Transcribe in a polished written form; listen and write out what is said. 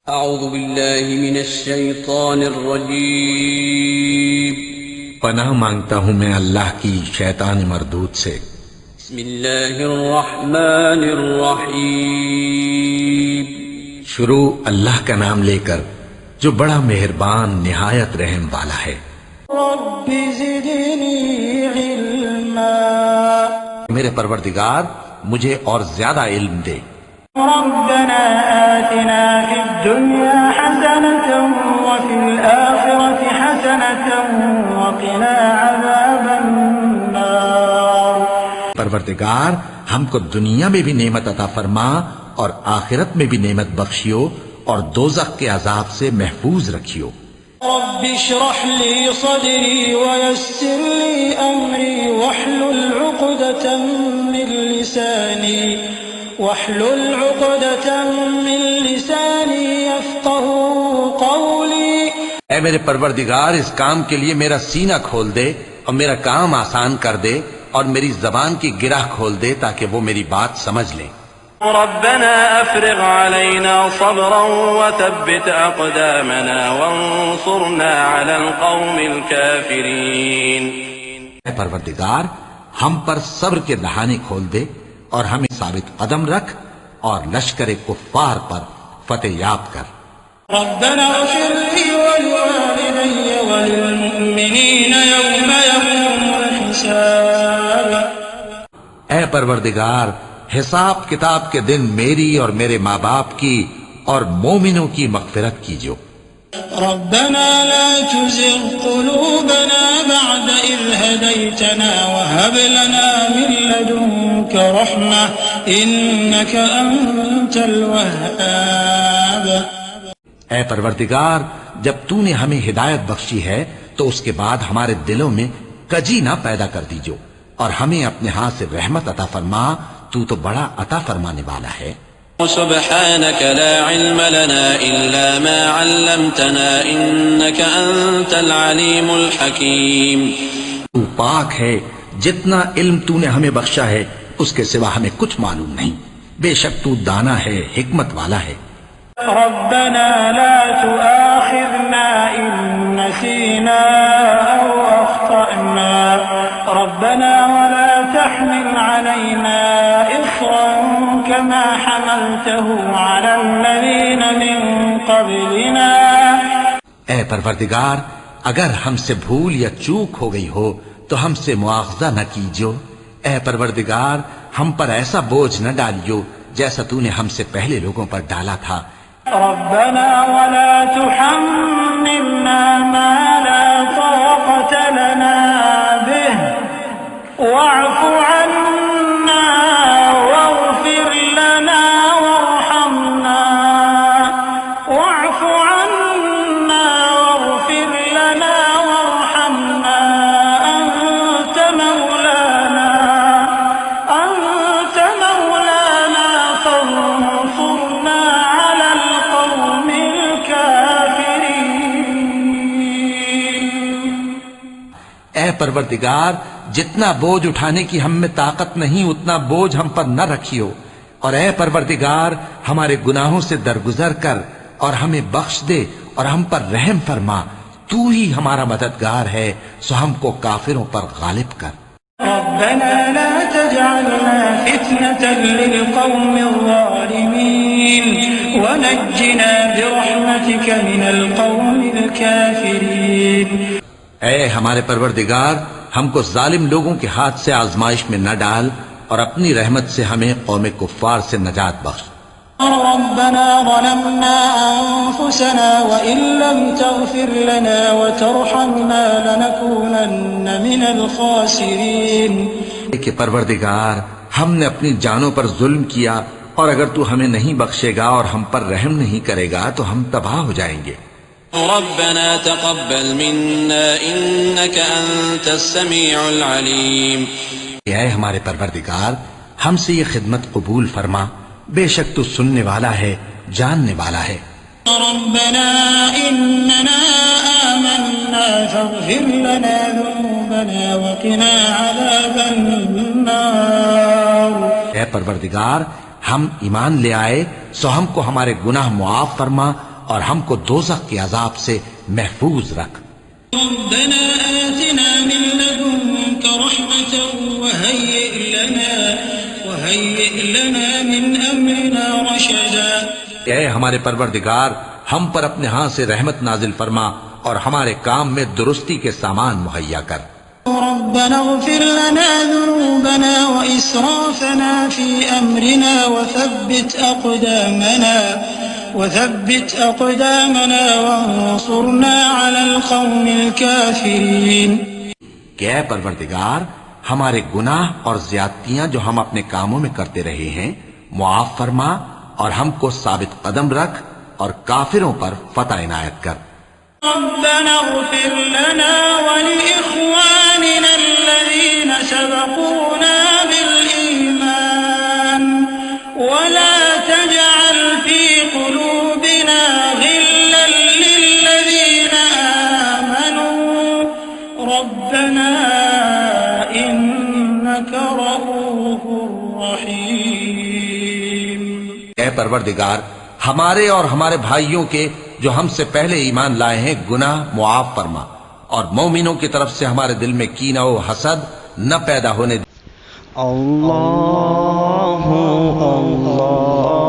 اعوذ باللہ من الشیطان الرجیم پناہ مانگتا ہوں میں اللہ کی شیطان مردود سے۔ بسم اللہ الرحمن الرحیم شروع اللہ کا نام لے کر جو بڑا مہربان نہایت رحم والا ہے۔ رب زدنی علما، میرے پروردگار مجھے اور زیادہ علم دے۔ ربنا آتنا في الدنيا حسنة وفي الآخرة حسنة وقنا عذاب النار۔ پروردگار ہم کو دنیا میں بھی نعمت عطا فرما اور آخرت میں بھی نعمت بخشیو اور دوزخ کے عذاب سے محفوظ رکھیو۔ رب اشرح لي صدري ويسر لي أمري واحلل عقدة من لساني يفقهوا قولي۔ اے میرے پروردگار اس کام کے لیے میرا سینہ کھول دے اور میرا کام آسان کر دے اور میری زبان کی گرہ کھول دے تاکہ وہ میری بات سمجھ لیں۔ ربنا افرغ علينا صبرا وثبت اقدامنا وانصرنا على القوم الكافرين۔ اے پروردگار ہم پر صبر کے دہانے کھول دے اور ہمیں ثابت قدم رکھ اور لشکر کفار پر فتح یاب کر۔ ربنا اغفر لي ولوالدي وللمؤمنين يوم يقوم الحساب۔ اے پروردگار حساب کتاب کے دن میری اور میرے ماں باپ کی اور مومنوں کی مغفرت کیجو۔ ربنا لا تزغ قلوبنا بعد إذ هديتنا وهب لنا من لدنك رحمة إنك أنت الوهاب۔ اے پروردگار جب تو نے ہمیں ہدایت بخشی ہے تو اس کے بعد ہمارے دلوں میں کجی نہ پیدا کر دیجو اور ہمیں اپنے ہاتھ سے رحمت عطا فرما، تو تو بڑا عطا فرمانے والا ہے۔ سبحانك لا علم لنا إلا ما علمتنا إنك أنت العليم الحكيم۔ تو پاک ہے، جتنا علم تو نے ہمیں بخشا ہے اس کے سوا ہمیں کچھ معلوم نہیں، بے شک تو دانا ہے، حکمت والا ہے۔ ربنا لا تؤاخذنا إن نسينا أو أخطأنا ربنا ولا تحمل علينا إصرا كما حملته على الذين من قبلنا۔ اے پروردگار اگر ہم سے بھول یا چوک ہو گئی ہو تو ہم سے مواخذہ نہ کیجو۔ اے پروردگار ہم پر ایسا بوجھ نہ ڈالیو جیسا تو نے ہم سے پہلے لوگوں پر ڈالا تھا۔ ربنا ولا تحملنا ما لا طاقة لنا به واعف عنا واغفر لنا وارحمنا واعف عنا واغفر لنا وارحمنا أنت مولانا فانصرنا على القوم الكافرين۔ اے پروردگار جتنا بوجھ اٹھانے کی ہم میں طاقت نہیں اتنا بوجھ ہم پر نہ رکھیو، اور اے پروردگار ہمارے گناہوں سے درگزر کر اور ہمیں بخش دے اور ہم پر رحم فرما، تو ہی ہمارا مددگار ہے، سو ہم کو کافروں پر غالب کر۔ ربنا لا تجعلنا فتنة للقوم الظالمين ونجنا برحمتك من القوم الكافرين۔ اے ہمارے پروردگار ہم کو ظالم لوگوں کے ہاتھ سے آزمائش میں نہ ڈال اور اپنی رحمت سے ہمیں قوم کفار سے نجات بخش۔ ربنا ظلمنا أنفسنا وإن لم تغفر لنا وترحمنا لنكونن من الخاسرين۔ کہ پروردگار ہم نے اپنی جانوں پر ظلم کیا اور اگر تو ہمیں نہیں بخشے گا اور ہم پر رحم نہیں کرے گا تو ہم تباہ ہو جائیں گے۔ ربنا تقبل منا إنك أنت السميع العليم۔ اے ہمارے پروردگار ہم سے یہ خدمت قبول فرما، بے شک تو سننے والا ہے، جاننے والا ہے۔ ربنا إننا آمنا فاغفر لنا ذنوبنا وقنا عذاب النار۔ اے پروردگار ہم ایمان لے آئے سو ہم کو ہمارے گناہ معاف فرما اور ہم کو دوزخ کے عذاب سے محفوظ رکھ۔ ربنا آتنا من لدنك رحمة وهيئ لنا من أمرنا رشدا۔ اے ہمارے پروردگار، ہم پر اپنے ہاں سے رحمت نازل فرما اور ہمارے کام میں درستی کے سامان مہیا کر۔ ربنا اغفر لنا ذنوبنا وإسرافنا في أمرنا وثبت أقدامنا وانصرنا على القوم الكافرين۔ کہ اے پروردگار، ہمارے گناہ اور زیادتیاں جو ہم اپنے کاموں میں کرتے رہے ہیں معاف فرما اور ہم کو ثابت قدم رکھ اور کافروں پر فتح عنایت کر۔ ربنا اغفر لنا ولإخواننا الذين سبقونا بالإيمان ولا تجعل في قلوبنا غلا للذين آمنوا ربنا إنك رؤوف رحيم۔ اے پروردگار، ہمارے اور ہمارے بھائیوں کے جو ہم سے پہلے ایمان لائے ہیں گناہ معاف فرما اور مومنوں کی طرف سے ہمارے دل میں کینہ و حسد نہ پیدا ہونے دے۔ اللہ اللہ